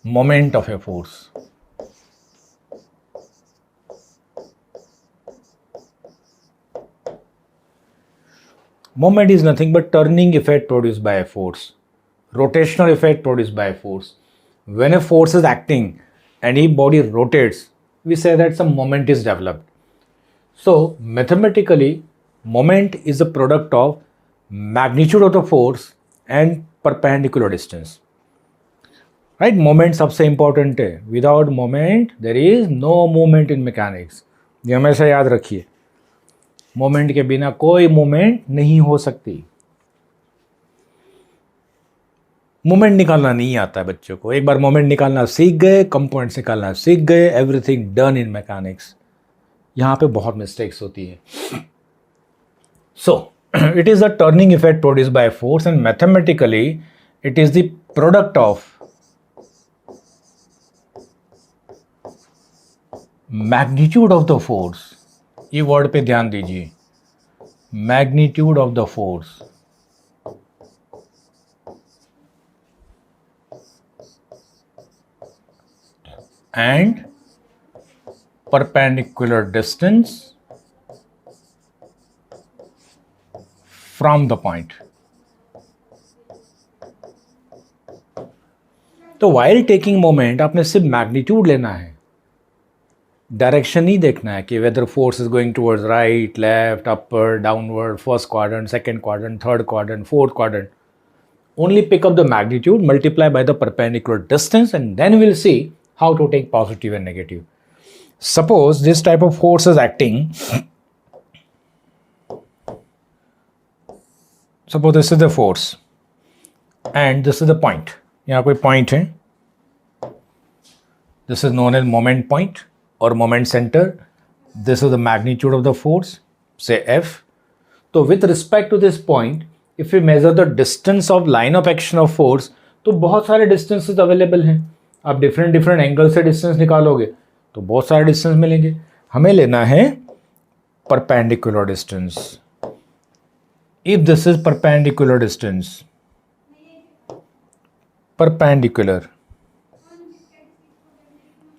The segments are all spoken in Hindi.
moment of a force. Moment is nothing but turning effect produced by a force, rotational effect produced by a force. When a force is acting and a body rotates, we say that some moment is developed. So mathematically, moment is a product of magnitude of the force and perpendicular distance. Right moment सबसे इंपॉर्टेंट है. Without moment there is no movement in mechanics. ये हमेशा याद रखिए, मोमेंट के बिना कोई मूवमेंट नहीं हो सकती. मोमेंट निकालना नहीं आता है बच्चों को. एक बार मोमेंट निकालना सीख गए, कंपोनेंट्स निकालना सीख गए, एवरीथिंग डन इन मैकेनिक्स. यहां पे बहुत मिस्टेक्स होती है. So it is the turning effect produced by force and mathematically it is the product of magnitude of the force. ये वर्ड पे ध्यान दीजिए, magnitude of the force and perpendicular distance from the point. तो वाइल टेकिंग मोमेंट आपने सिर्फ मैग्नीट्यूड लेना है, डायरेक्शन नहीं देखना है कि whether force is going towards right, left, upper, downward, first quadrant, second quadrant, third quadrant, fourth quadrant. Only pick up the magnitude, multiply by the perpendicular distance, and then we'll see how to take positive and negative. Suppose this type of force is acting. Suppose this is the force and this is the point. यहाँ कोई point है. This is known as moment point or moment center. This is the magnitude of the force, say F. So with respect to this point, if we measure the distance of line of action of force, तो बहुत सारे distances available हैं. आप different एंगल से distance निकालोगे तो बहुत सारे distance मिलेंगे. हमें लेना है perpendicular distance. If this is perpendicular distance, perpendicular,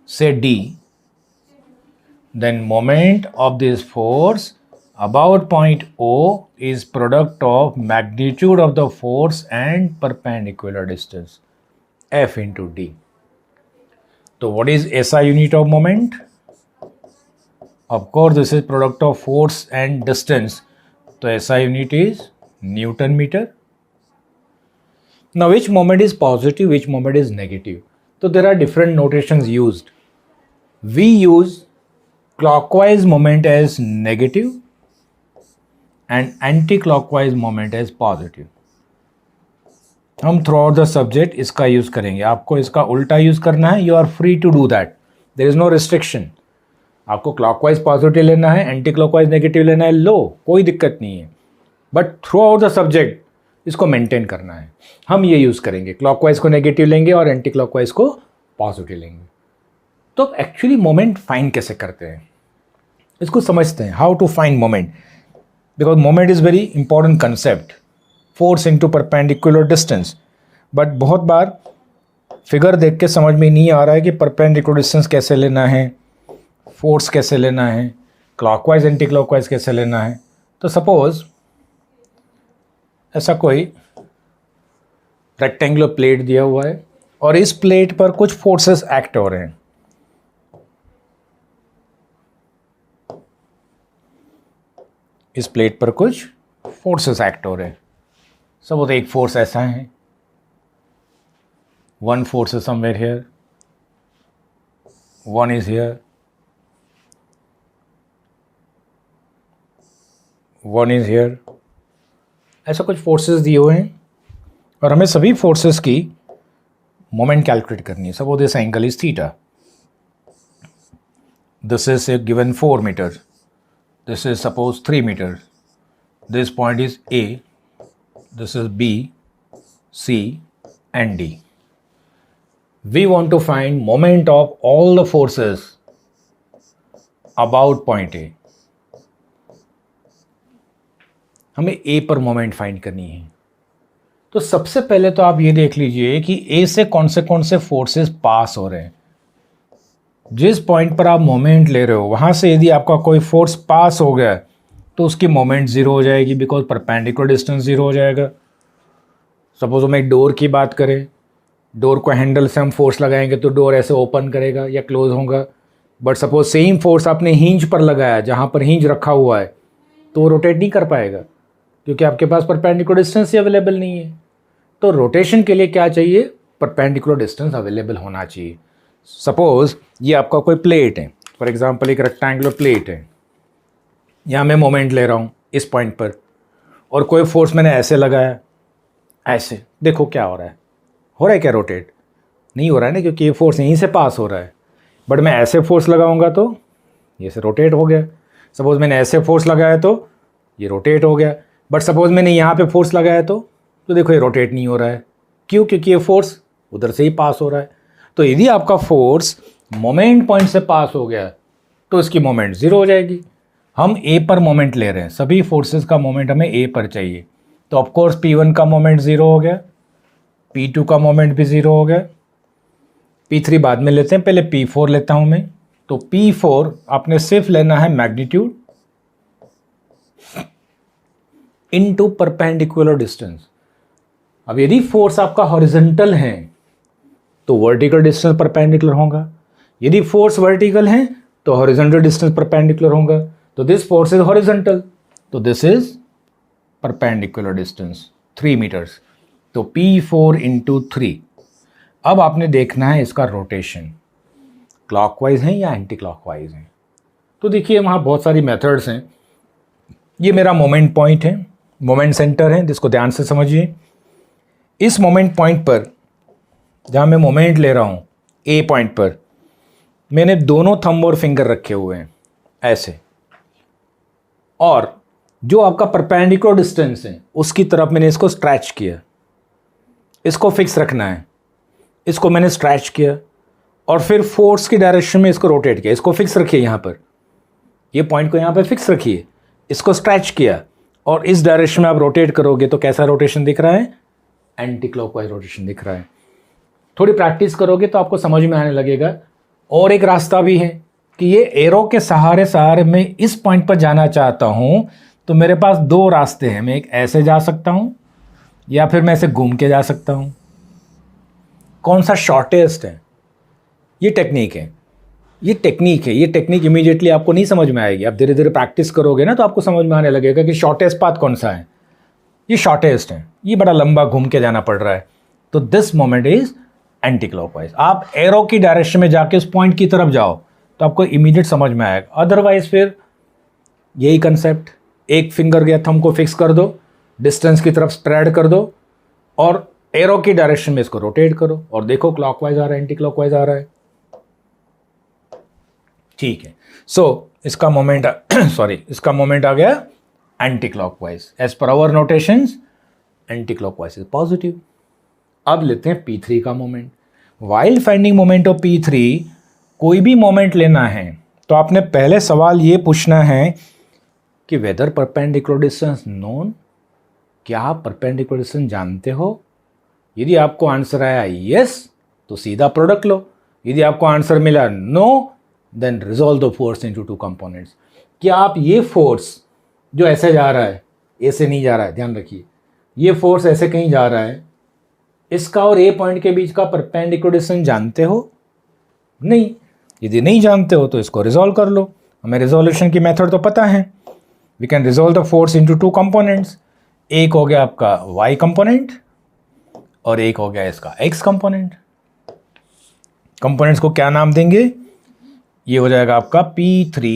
say D, then moment of this force about point O is product of magnitude of the force and perpendicular distance, F into D. So what is SI unit of moment? Of course this is product of force and distance. So SI unit is Newton meter. Now which moment is positive, which moment is negative? So there are different notations used. We use clockwise moment as negative and anti-clockwise moment as positive. हम throughout the subject इसका यूज करेंगे. आपको इसका उल्टा यूज करना है, you are free to do that. There is no restriction. आपको clockwise पॉजिटिव लेना है, एंटी क्लॉकवाइज नेगेटिव लेना है, लो, कोई दिक्कत नहीं है. But through out the subject इसको मेंटेन करना है. हम ये यूज करेंगे, क्लॉकवाइज को नेगेटिव लेंगे और एंटी क्लॉकवाइज को पॉजिटिव लेंगे. तो एक्चुअली मोमेंट फाइंड कैसे करते हैं इसको समझते हैं. How to find moment, because moment is very important concept. Force into perpendicular distance. But बहुत बार फिगर देख के समझ में नहीं आ रहा है कि परपेंडिकुलर डिस्टेंस कैसे लेना है, फोर्स कैसे लेना है, क्लॉकवाइज एंटी क्लॉकवाइज कैसे लेना है. तो सपोज ऐसा कोई रेक्टेंगुलर प्लेट दिया हुआ है और इस प्लेट पर कुछ फोर्सेस एक्ट हो रहे हैं. इस प्लेट पर कुछ फोर्सेस एक्ट हो रहे हैं. सपोज एक फोर्स ऐसा है, one force is somewhere here, one is here, one is here. ऐसा कुछ फोर्सेस दिए हुए हैं और हमें सभी फोर्सेस की मोमेंट कैलकुलेट करनी है. Suppose this angle is theta, this is given 4 meter, this is suppose 3 meters, this point is A, this is B, C and D. We want to find moment of all the forces about point A. हमें A पर मोमेंट फाइंड करनी है. तो सबसे पहले तो आप ये देख लीजिए कि ए से कौन से फोर्सेस पास हो रहे हैं। जिस पॉइंट पर आप मोमेंट ले रहे हो वहां से यदि आपका कोई फोर्स पास हो गया तो उसकी मोमेंट जीरो हो जाएगी, बिकॉज परपेंडिकुलर डिस्टेंस जीरो हो जाएगा। सपोज हम एक डोर की बात करें, डोर को हैंडल से हम फोर्स लगाएंगे तो डोर ऐसे ओपन करेगा या क्लोज होगा। बट सपोज सेम फोर्स आपने हिंज पर लगाया, जहाँ पर हिंज रखा हुआ है, तो वो रोटेट नहीं कर पाएगा क्योंकि आपके पास परपेंडिकुलर डिस्टेंस ही अवेलेबल नहीं है। तो रोटेशन के लिए क्या चाहिए? परपेंडिकुलर डिस्टेंस अवेलेबल होना चाहिए। सपोज ये आपका कोई प्लेट है, फॉर एग्जांपल एक रेक्टेंगुलर प्लेट है, यहाँ मैं मोमेंट ले रहा हूँ इस पॉइंट पर, और कोई फोर्स मैंने ऐसे लगाया, ऐसे देखो क्या हो रहा है क्या रोटेट? नहीं हो रहा है ना, क्योंकि ये फोर्स यहीं से पास हो रहा है। बट मैं ऐसे फोर्स लगाऊंगा तो ये से रोटेट हो गया। सपोज मैंने ऐसे फोर्स लगाया तो ये रोटेट हो गया। बट सपोज मैंने यहाँ पे फोर्स लगाया तो देखो ये रोटेट नहीं हो रहा है। क्यों? क्योंकि ये फोर्स उधर से ही पास हो रहा है। तो यदि आपका फोर्स मोमेंट पॉइंट से पास हो गया तो इसकी मोमेंट जीरो हो जाएगी। हम ए पर मोमेंट ले रहे हैं, सभी फोर्सेस का मोमेंट हमें ए पर चाहिए, तो ऑफकोर्स P1 का मोमेंट ज़ीरो हो गया, P2 का मोमेंट भी ज़ीरो हो गया, P3 बाद में लेते हैं, पहले P4 लेता हूं मैं। तो P4 आपने सिर्फ लेना है मैग्नीट्यूड इनटू परपेंडिकुलर डिस्टेंस। अब यदि फोर्स आपका हॉरिजॉन्टल है तो वर्टिकल डिस्टेंस परपेंडिकुलर होगा, यदि फोर्स वर्टिकल है तो हॉरिजॉन्टल डिस्टेंस परपेंडिकुलर होगा। तो दिस फोर्स इज हॉरिजॉन्टल, तो this is perpendicular distance 3 meters. तो P4 इंटू 3। अब आपने देखना है इसका रोटेशन क्लॉकवाइज है या एंटी क्लॉकवाइज है। तो देखिए वहाँ बहुत सारी मेथड्स हैं। ये मेरा मोमेंट पॉइंट है, मोमेंट सेंटर है, जिसको ध्यान से समझिए। इस मोमेंट पॉइंट पर जहाँ मैं मोमेंट ले रहा हूँ ए पॉइंट पर, मैंने दोनों थंब और फिंगर रखे हुए हैं ऐसे, और जो आपका परपेंडिकुलर डिस्टेंस है उसकी तरफ मैंने इसको स्ट्रेच किया। इसको फिक्स रखना है, इसको मैंने स्ट्रेच किया और फिर फोर्स की डायरेक्शन में इसको रोटेट किया। इसको फिक्स रखिए यहाँ पर, ये पॉइंट को यहाँ पर फिक्स रखिए, इसको स्ट्रेच किया और इस डायरेक्शन में आप रोटेट करोगे तो कैसा रोटेशन दिख रहा है? एंटी क्लॉकवाइज रोटेशन दिख रहा है। थोड़ी प्रैक्टिस करोगे तो आपको समझ में आने लगेगा। और एक रास्ता भी है कि ये एरो के सहारे मैं इस पॉइंट पर जाना चाहता हूँ, तो मेरे पास दो रास्ते हैं। मैं एक ऐसे जा सकता हूँ या फिर मैं ऐसे घूम के जा सकता हूँ। कौन सा शॉर्टेस्ट है? ये टेक्निक है, ये टेक्निक इमीडिएटली आपको नहीं समझ में आएगी। आप धीरे धीरे प्रैक्टिस करोगे ना तो आपको समझ में आने लगेगा कि शॉर्टेस्ट पाथ कौन सा है। ये शॉर्टेस्ट है, ये बड़ा लंबा घूम के जाना पड़ रहा है, तो this moment is anti clockwise. आप एरो की डायरेक्शन में जाके उस पॉइंट की तरफ जाओ तो आपको इमीडिएट समझ में आएगा। अदरवाइज फिर यही कंसेप्ट, एक फिंगर या थंब को फिक्स कर दो, डिस्टेंस की तरफ स्प्रेड कर दो और एरो की डायरेक्शन में इसको रोटेट करो और देखो क्लॉकवाइज आ रहा है, एंटी क्लॉकवाइज आ रहा है। ठीक है, सो इसका मोमेंट इसका मोमेंट आ गया anti clockwise. As per our notations anti clockwise is positive. अब लेते हैं P3 का moment. While finding moment of P3, कोई भी मोमेंट लेना है तो आपने पहले सवाल ये पूछना है कि वेदर परपेंडिकुलर डिस्टेंस नोन, क्या आप परपेंडिकुलर डिस्टेंस जानते हो? यदि आपको आंसर आया यस तो सीधा प्रोडक्ट लो, यदि आपको आंसर मिला no then resolve the force into two components. क्या आप ये फोर्स जो ऐसे जा रहा है, ऐसे नहीं जा रहा है, ध्यान रखिए, ये फोर्स ऐसे कहीं जा रहा है, इसका और ए पॉइंट के बीच का परपेंडिकुलर डिस्टेंस जानते हो? नहीं। यदि नहीं जानते हो तो इसको रिजॉल्व कर लो। हमें रिजोल्यूशन की मेथड तो पता है। We can resolve the force into two components. एक हो गया आपका y कंपोनेंट और एक हो गया इसका x कंपोनेंट। कंपोनेंट्स को क्या नाम देंगे? ये हो जाएगा आपका P3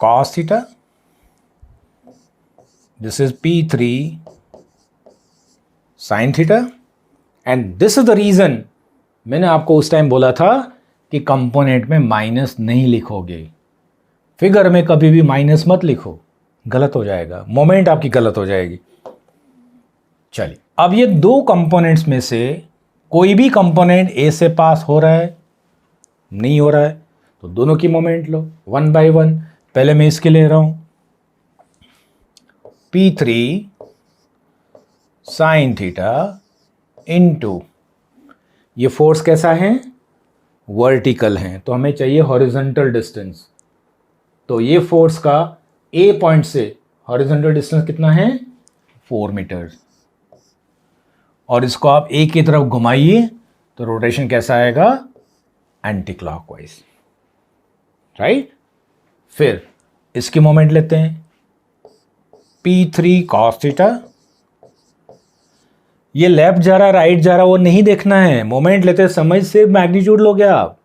cos theta, this is P3 sin theta, and this is the reason मैंने आपको उस टाइम बोला था कि कंपोनेंट में माइनस नहीं लिखोगे। फिगर में कभी भी माइनस मत लिखो, गलत हो जाएगा, मोमेंट आपकी गलत हो जाएगी। चलिए, अब ये दो कंपोनेंट्स में से कोई भी कंपोनेंट ए से पास हो रहा है, नहीं हो रहा है, तो दोनों की मोमेंट लो 1 by 1। पहले मैं इसके ले रहा हूं P3 साइन थीटा इनटू, ये फोर्स कैसा है, वर्टिकल है, तो हमें चाहिए हॉरिजॉन्टल डिस्टेंस। तो ये फोर्स का ए पॉइंट से हॉरिजॉन्टल डिस्टेंस कितना है, 4 मीटर। और इसको आप ए की तरफ घुमाइए तो रोटेशन कैसा आएगा, एंटी क्लॉकवाइज, राइट। फिर इसकी मोमेंट लेते हैं, P3 cos थीटा, ये लेफ्ट जा रहा राइट जा रहा वो नहीं देखना है, मोमेंट लेते समय सिर्फ मैग्नीट्यूड लोगे आप,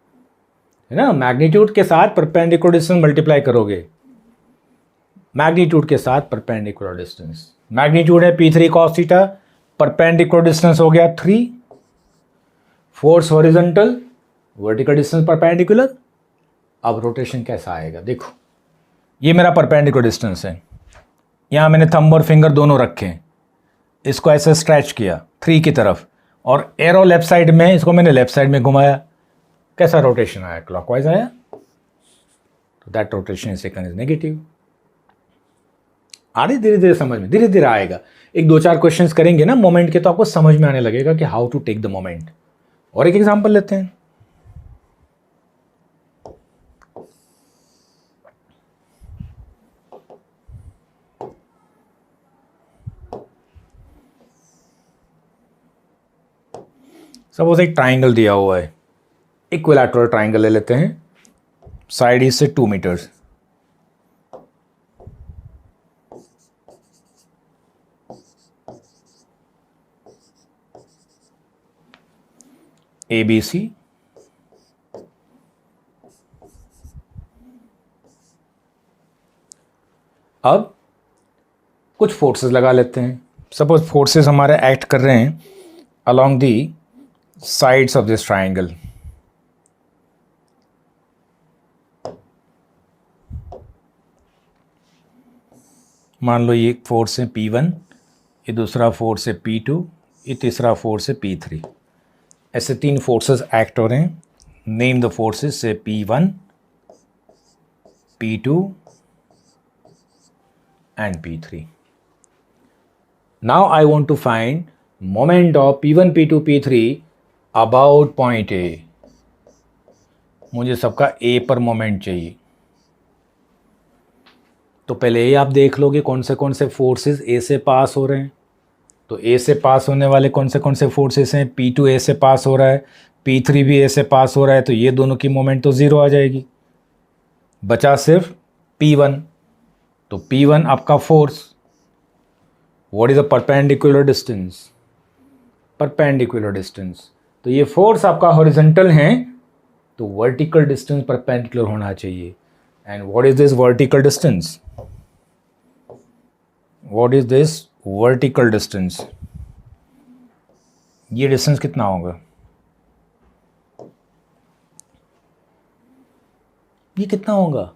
है ना। मैग्नीट्यूड के साथ परपेंडिकुलर डिस्टेंस मल्टीप्लाई करोगे, मैग्नीट्यूड के साथ परपेंडिकुलर डिस्टेंस। मैग्नीट्यूड है P3 cos theta, perpendicular distance हो गया 3, force horizontal, vertical distance perpendicular. अब रोटेशन कैसा आएगा, देखो ये मेरा परपेंडिकुलर डिस्टेंस है, यहाँ मैंने थंब और फिंगर दोनों रखे हैं, इसको ऐसे स्ट्रेच किया 3 की तरफ, और एरो लेफ्ट साइड में, इसको मैंने लेफ्ट साइड में घुमाया, कैसा रोटेशन आया, क्लॉकवाइज आया। तो that rotation is taken is negative. आ रही धीरे धीरे समझ में, धीरे धीरे आएगा। एक 2-4 क्वेश्चंस करेंगे ना मोमेंट के तो आपको समझ में आने लगेगा कि how to take the moment. और एक एग्जांपल लेते हैं, सपोज एक ट्राइंगल दिया हुआ है, इक्विलैटरल ट्राइंगल ले लेते हैं, साइड इज से 2 मीटर्स, ABC, अब कुछ फोर्सेस लगा लेते हैं। सपोज फोर्सेस हमारे एक्ट कर रहे हैं along the sides of this triangle. मान लो ये एक फोर्स है P1, ये दूसरा फोर्स है P2, ये तीसरा फोर्स है P3। ऐसे 3 फोर्सेस एक्ट हो रहे हैं। नेम द फोर्सेस से P1, P2 and P3. Now I want to find moment of P1, P2, P3 about point A. मुझे सबका A पर मोमेंट चाहिए। तो पहले ये आप देख लोगे कौन से फोर्सेस A से पास हो रहे हैं। तो A से पास होने वाले कौन से फोर्सेस हैं, P2 A से पास हो रहा है, P3 भी A से पास हो रहा है, तो ये दोनों की मोमेंट तो 0 आ जाएगी, बचा सिर्फ P1। तो P1 आपका force, what is the perpendicular distance, perpendicular distance. तो ये फोर्स आपका हॉरिजॉन्टल है, तो वर्टिकल डिस्टेंस परपेंडिकुलर होना चाहिए। And what is this vertical distance, what is this vertical distance, ये डिस्टेंस कितना होगा, ये कितना होगा,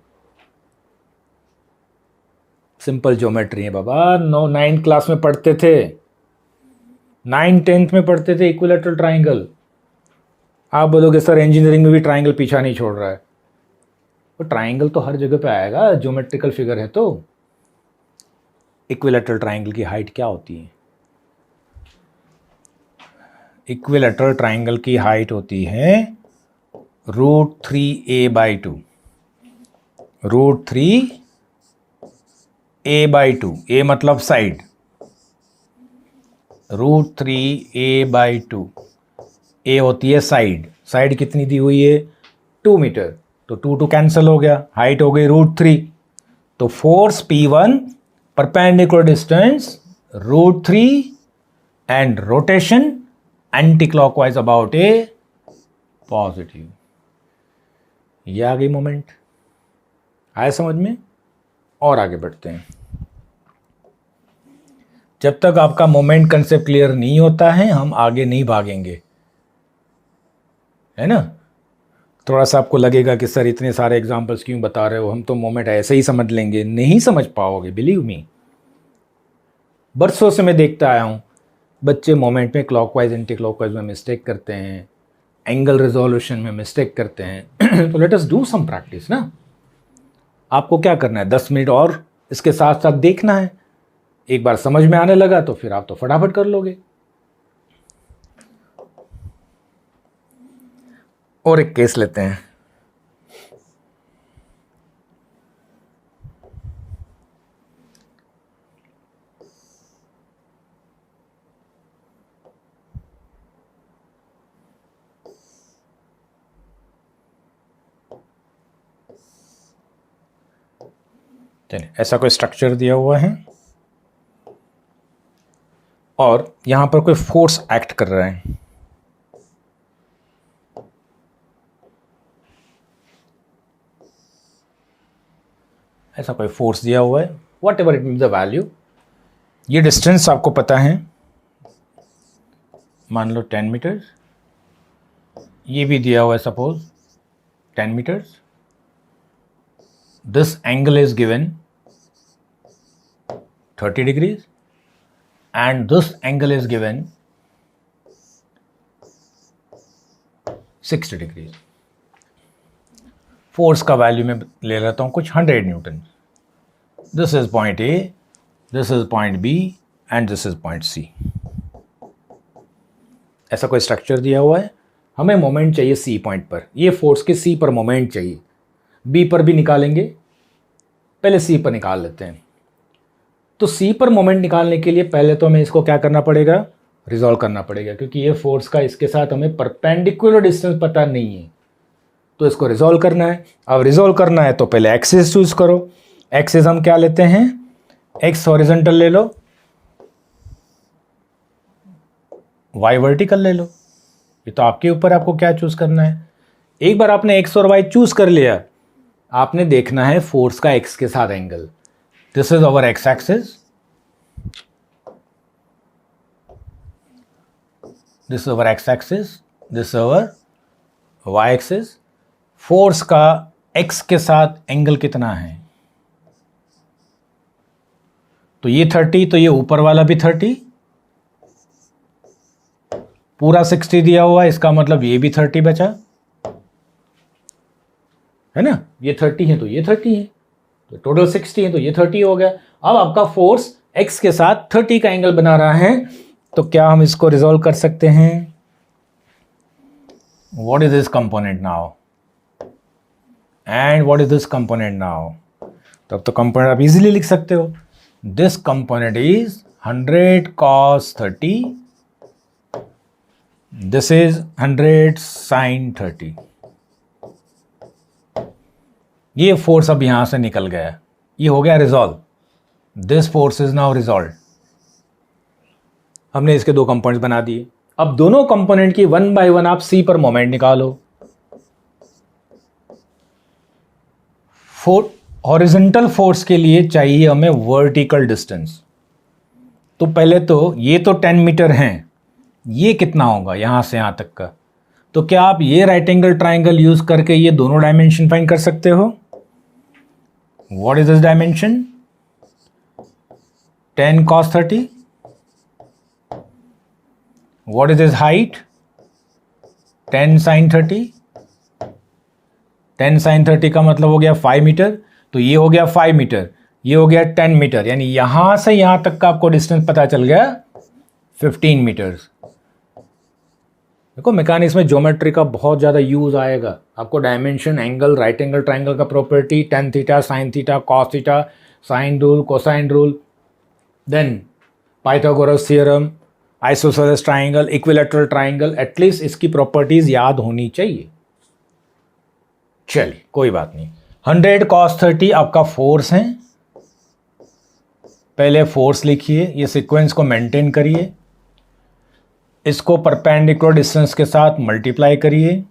सिंपल ज्योमेट्री है बाबा। 9 क्लास में पढ़ते थे, 9-10th में पढ़ते थे इक्विलैटरल ट्राइंगल। आप बोलोगे सर इंजीनियरिंग में भी ट्राइंगल पीछा नहीं छोड़ रहा है, तो ट्राइंगल तो हर जगह पे आएगा, ज्योमेट्रिकल फिगर है। तो इक्विलैटरल ट्राइंगल की हाइट क्या होती है, इक्विलैटरल ट्राइंगल की हाइट होती है √3a/2, √3a/2, a मतलब साइड, √3a/2, a होती है साइड, साइड कितनी दी हुई है 2 मीटर, तो 2 कैंसिल हो गया, हाइट हो गई √3। तो force P1 perpendicular distance √3 and rotation anti clockwise about A positive. ये आ गई मोमेंट, आया समझ में। और आगे बढ़ते हैं। जब तक आपका मोमेंट कंसेप्ट क्लियर नहीं होता है हम आगे नहीं भागेंगे, है ना। थोड़ा सा आपको लगेगा कि सर इतने सारे एग्जांपल्स क्यों बता रहे हो, हम तो मोमेंट ऐसे ही समझ लेंगे, नहीं समझ पाओगे, बिलीव मी। बरसों से मैं देखता आया हूँ बच्चे मोमेंट में क्लॉकवाइज एंटी क्लॉकवाइज में मिस्टेक करते हैं, एंगल रिजोल्यूशन में मिस्टेक करते हैं। तो let us do some practice ना। आपको क्या करना है, 10 मिनट और इसके साथ साथ देखना है, एक बार समझ में आने लगा तो फिर आप तो फटाफट कर लोगे। और एक केस लेते हैं। चलिए, ऐसा कोई स्ट्रक्चर दिया हुआ है और यहां पर कोई फोर्स एक्ट कर रहा है। ऐसा कोई फोर्स दिया हुआ है, what ever it mean the value. ये डिस्टेंस आपको पता है, मान लो 10 मीटर। ये भी दिया हुआ है suppose 10 meters. This angle is given 30 degrees and this angle is given 60 degrees। Force का वैल्यू में ले लेता हूं कुछ 100 newton. This is point A, this is point B and this is point C. ऐसा कोई स्ट्रक्चर दिया हुआ है, हमें मोमेंट चाहिए सी पॉइंट पर। ये फोर्स के सी पर मोमेंट चाहिए, बी पर भी निकालेंगे, पहले सी पर निकाल लेते हैं। तो सी पर मोमेंट निकालने के लिए पहले तो हमें इसको क्या करना पड़ेगा, रिजॉल्व करना पड़ेगा, क्योंकि ये फोर्स का इसके साथ हमें परपेंडिकुलर डिस्टेंस पता नहीं है, तो इसको रिजॉल्व करना है। अब रिजॉल्व करना है तो पहले एक्सिस चूज करो। एक्सिस हम क्या लेते हैं, एक्स हॉरिजॉन्टल ले लो, वाई वर्टिकल ले लो। ये तो आपके ऊपर, आपको क्या चूज करना है। एक बार आपने एक्स और वाई चूज कर लिया, आपने देखना है फोर्स का एक्स के साथ angle. This is our X axis, this is our X axis, this is our Y axis. Force का एक्स के साथ एंगल कितना है, तो ये 30, तो ये ऊपर वाला भी 30, पूरा 60 दिया हुआ है, इसका मतलब ये भी 30 बचा है ना। ये 30 है तो ये 30 है, तो टोटल 60 है तो ये 30 हो गया। अब आपका फोर्स x के साथ 30 का एंगल बना रहा है, तो क्या हम इसको रिजॉल्व कर सकते हैं। What is this component now and what is this component now. तब तो कंपोनेंट आप इजीली लिख सकते हो। This component is 100 cos 30, this is 100 sin 30। ये फोर्स अब यहां से निकल गया, ये हो गया resolve. This force is now resolve. हमने इसके दो कंपोनेंट्स बना दिए। अब दोनों कंपोनेंट की वन बाय वन आप सी पर मोमेंट निकालो। हॉरिजॉन्टल फोर्स के लिए चाहिए हमें वर्टिकल डिस्टेंस। तो पहले तो ये तो 10 मीटर हैं, ये कितना होगा यहां से यहां तक का। तो क्या आप ये राइट एंगल ट्राइंगल यूज करके ये दोनों डायमेंशन फाइंड कर सकते हो। What is this dimension, 10 cos 30। What is this height, 10 sin 30। 10 sin 30 का मतलब हो गया 5 मीटर, तो ये हो गया 5 मीटर, ये हो गया 10 मीटर, यानी यहां से यहां तक का आपको डिस्टेंस पता चल गया 15 मीटर्स। देखो मैकेनिक्स में ज्योमेट्री का बहुत ज़्यादा यूज आएगा। आपको dimension, angle, right angle triangle का property, tan theta, sin theta, cos theta, sine rule, cosine rule, then Pythagoras theorem, isosceles triangle, equilateral triangle, at least इसकी प्रॉपर्टीज याद होनी चाहिए। चलिए कोई बात नहीं। 100 cos 30 आपका फोर्स है। पहले फोर्स लिखिए, ये सीक्वेंस को मेंटेन करिए, इसको परपेंडिकुलर डिस्टेंस के साथ मल्टीप्लाई करिए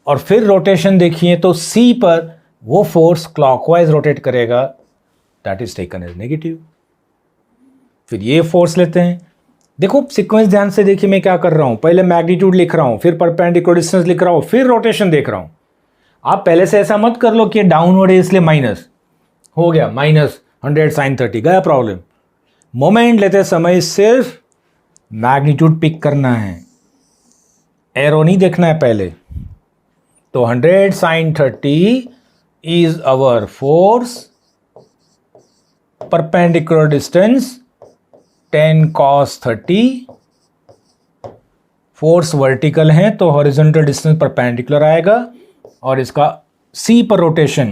और फिर रोटेशन देखिए तो सी पर वो फोर्स क्लॉकवाइज रोटेट करेगा, that is taken as negative. फिर ये फोर्स लेते हैं। देखो सीक्वेंस ध्यान से देखिए, मैं क्या कर रहा हूं, पहले मैग्नीट्यूड लिख रहा हूं, फिर परपेंडिकुलर डिस्टेंस लिख रहा हूं, फिर रोटेशन देख रहा हूं। आप पहले से ऐसा मत कर लो कि डाउनवर्ड है इसलिए माइनस हो गया, -100 sin 30 गया प्रॉब्लम। मोमेंट लेते समय सिर्फ मैग्नीट्यूड पिक करना है, एरो नहीं देखना है पहले। तो 100 sin 30 is our force perpendicular distance 10 cos 30, force vertical है तो हॉरिजॉन्टल डिस्टेंस परपेंडिकुलर आएगा और इसका सी पर रोटेशन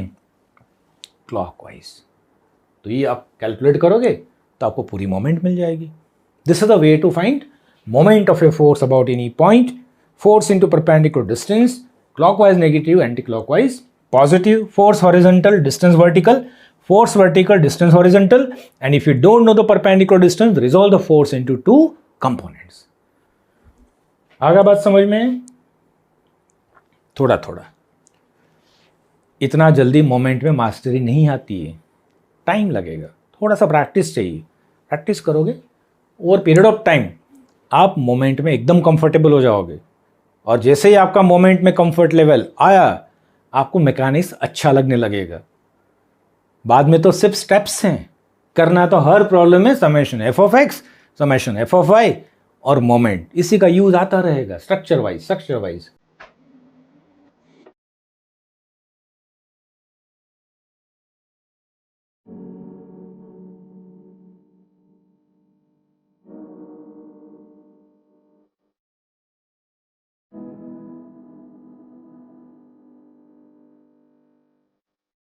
क्लॉकवाइज। तो ये आप कैलकुलेट करोगे तो आपको पूरी मोमेंट मिल जाएगी। This is the way to find moment of a force about any point. Force into perpendicular distance, clockwise negative, anti clockwise positive, force horizontal distance vertical, force vertical, distance horizontal, and if you don't know the perpendicular distance, resolve the force into two components. आगे बात समझ में? थोड़ा थोड़ा, इतना जल्दी मोमेंट में मास्टरी नहीं आती है, टाइम लगेगा, थोड़ा सा प्रैक्टिस चाहिए। प्रैक्टिस करोगे ओवर पीरियड ऑफ टाइम आप मोमेंट में एकदम कंफर्टेबल हो जाओगे, और जैसे ही आपका मोमेंट में कंफर्ट लेवल आया आपको मैकेनिक्स अच्छा लगने लगेगा। बाद में तो सिर्फ स्टेप्स हैं, करना तो हर प्रॉब्लम में summation F of X, summation F of Y और मोमेंट, इसी का यूज आता रहेगा स्ट्रक्चर वाइज।